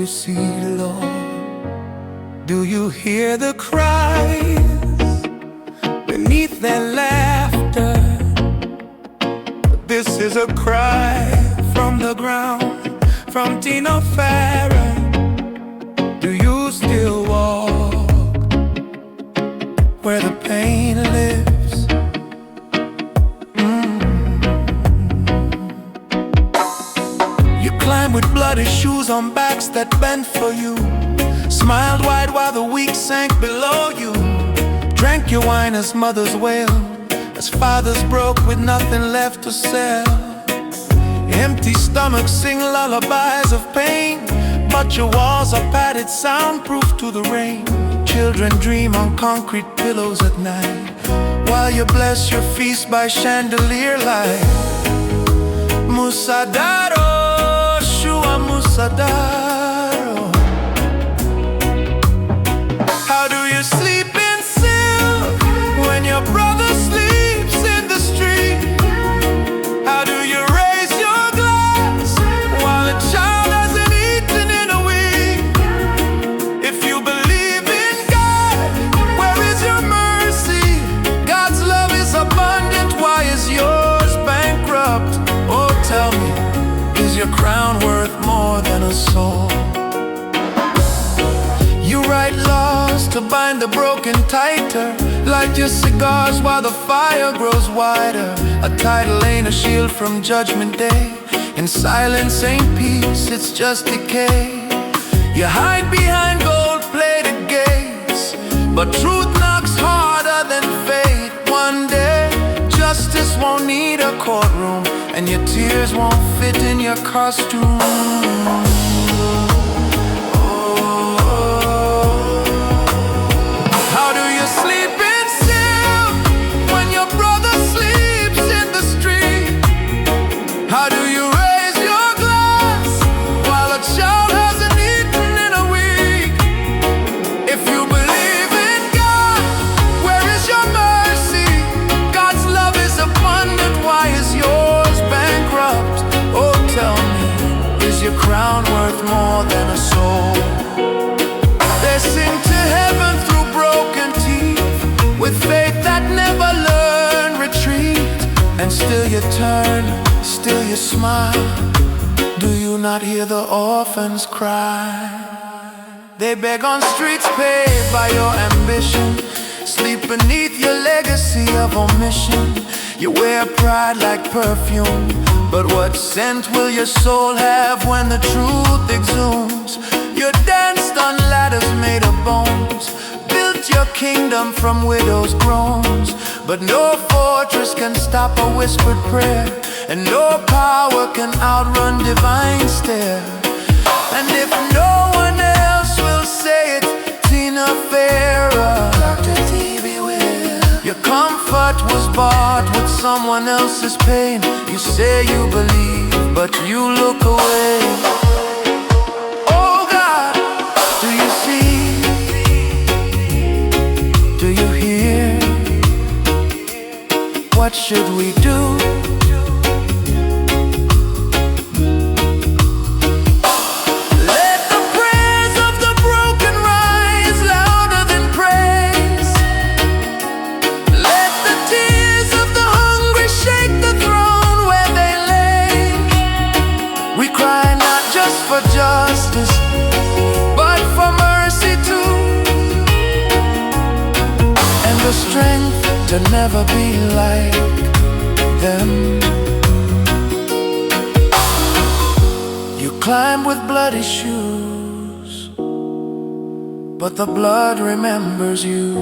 you see, Lord? Do you hear the cries beneath their laughter? This is a cry from the ground, from Tinofara. Do you still walk where the pain lives? You climb with bloody shoes on backs that bent for you, smiled wide while the weak sank below you, drank your wine as mothers wail, as fathers broke with nothing left to sell. Empty stomachs sing lullabies of pain, but your walls are padded, soundproof to the rain. Children dream on concrete pillows at night, while you bless your feast by chandelier light. Musadaro, Shua Musadaro. How do you sleep in silk when your brother sleeps in the street? How do you raise your glass while a child hasn't eaten in a week? If you believe in God, where is your mercy? God's love is abundant, why is yours bankrupt? Oh, tell me, is your crown worth more than a soul? You write laws to bind the broken tighter, light your cigars while the fire grows wider. A title ain't a shield from judgment day, and silence ain't peace, it's just decay. You hide behind gold-plated gates, but truth knocks harder than fate. One day, justice won't need a courtroom, and your tears won't fit in your costume. How do you sleep in silk when your brother sleeps in the street? How do you raise your glass while a child hasn't eaten in a week? If you believe in God, where is your mercy? God's love is abundant, why is yours bankrupt? Oh, tell me, is your crown worth more than a soul? They sing to heaven through broken teeth, with faith that never learned retreat. And still you turn, still you smile. Do you not hear the orphans cry? They beg on streets paved by your ambition, sleep beneath your legacy of omission. You wear pride like perfume, but what scent will your soul have when the truth exhumes? You danced on ladders made of bones, built your kingdom from widows' groans, but no fortress can stop a whispered prayer, and no power can outrun divine stare. And if no one else will say it, Tinofara-Dr TeeBee will. Your comfort was bought with someone else's pain. You say you believe, but you look away. What should we do? Let the prayers of the broken rise louder than praise. Let the tears of the hungry shake the throne where they lay. We cry not just for justice, but for mercy too, and the strength to never be like them. You climb with bloody shoes, but the blood remembers you.